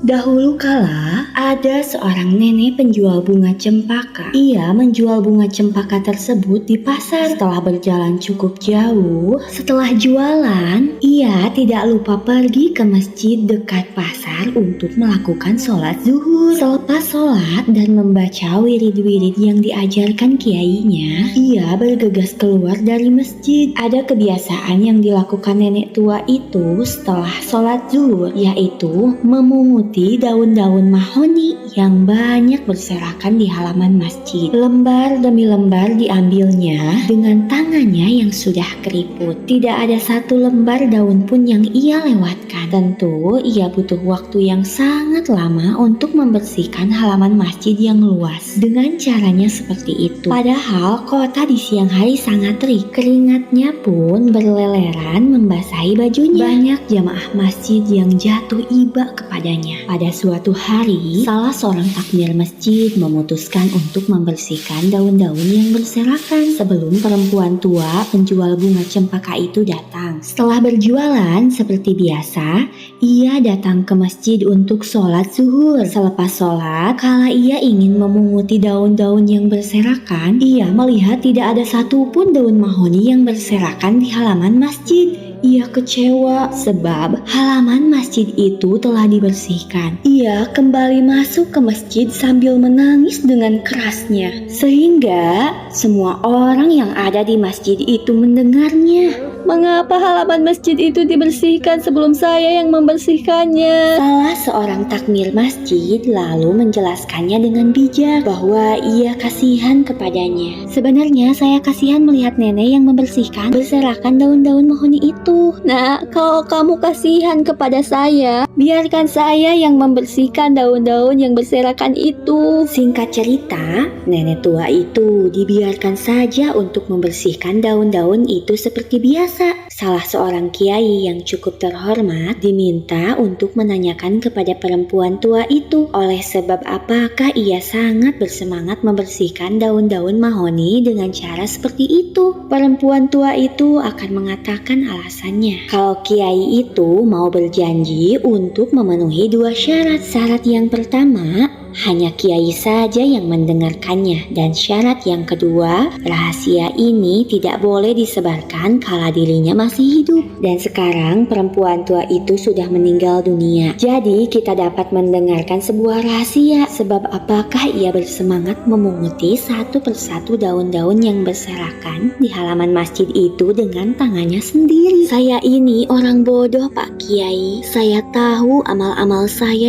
Dahulu kala, ada seorang nenek penjual bunga cempaka. Ia menjual bunga cempaka tersebut di pasar. Setelah berjalan cukup jauh, setelah jualan, ia tidak lupa pergi ke masjid dekat pasar untuk melakukan sholat zuhur. Selepas sholat dan membaca wirid-wirid yang diajarkan kiainya, ia bergegas keluar dari masjid. Ada kebiasaan yang dilakukan nenek tua itu setelah sholat zuhur, yaitu memungut daun-daun mahoni yang banyak berserakan di halaman masjid. Lembar demi lembar diambilnya dengan tangannya yang sudah keriput. Tidak ada satu lembar daun pun yang ia lewatkan. Tentu ia butuh waktu yang sangat lama untuk membersihkan halaman masjid yang luas. Dengan caranya seperti itu. Padahal kota di siang hari sangat terik. Keringatnya pun berleleran membasahi bajunya. Banyak jamaah masjid yang jatuh iba kepadanya. Pada suatu hari, salah seorang takmir masjid memutuskan untuk membersihkan daun-daun yang berserakan sebelum perempuan tua penjual bunga cempaka itu datang. Setelah berjualan seperti biasa, ia datang ke masjid untuk sholat zuhur. Selepas sholat, kala ia ingin memunguti daun-daun yang berserakan, ia melihat tidak ada satupun daun mahoni yang berserakan di halaman masjid. Ia kecewa sebab halaman masjid itu telah dibersihkan. Ia kembali masuk ke masjid sambil menangis dengan kerasnya, sehingga semua orang yang ada di masjid itu mendengarnya. Mengapa halaman masjid itu dibersihkan sebelum saya yang membersihkannya? Salah seorang takmir masjid lalu menjelaskannya dengan bijak bahwa ia kasihan kepadanya. Sebenarnya saya kasihan melihat nenek yang membersihkan berserakan daun-daun mahoni itu. Nah, kalau kamu kasihan kepada saya, biarkan saya yang membersihkan daun-daun yang berserakan itu. Singkat cerita, nenek tua itu dibiarkan saja untuk membersihkan daun-daun itu seperti biasa. Salah seorang kiai yang cukup terhormat diminta untuk menanyakan kepada perempuan tua itu oleh sebab apakah ia sangat bersemangat membersihkan daun-daun mahoni dengan cara seperti itu. Perempuan tua itu akan mengatakan alasannya. Kalau kiai itu mau berjanji untuk memenuhi dua syarat. Syarat yang pertama, hanya kiai saja yang mendengarkannya, dan syarat yang kedua, rahasia ini tidak boleh disebarkan kala dirinya masih hidup. Dan sekarang perempuan tua itu sudah meninggal dunia, jadi kita dapat mendengarkan sebuah rahasia. Sebab apakah ia bersemangat memunguti satu persatu daun-daun yang berserakan di halaman masjid itu dengan tangannya sendiri. Saya ini orang bodoh, Pak Kiai. Saya tahu amal-amal saya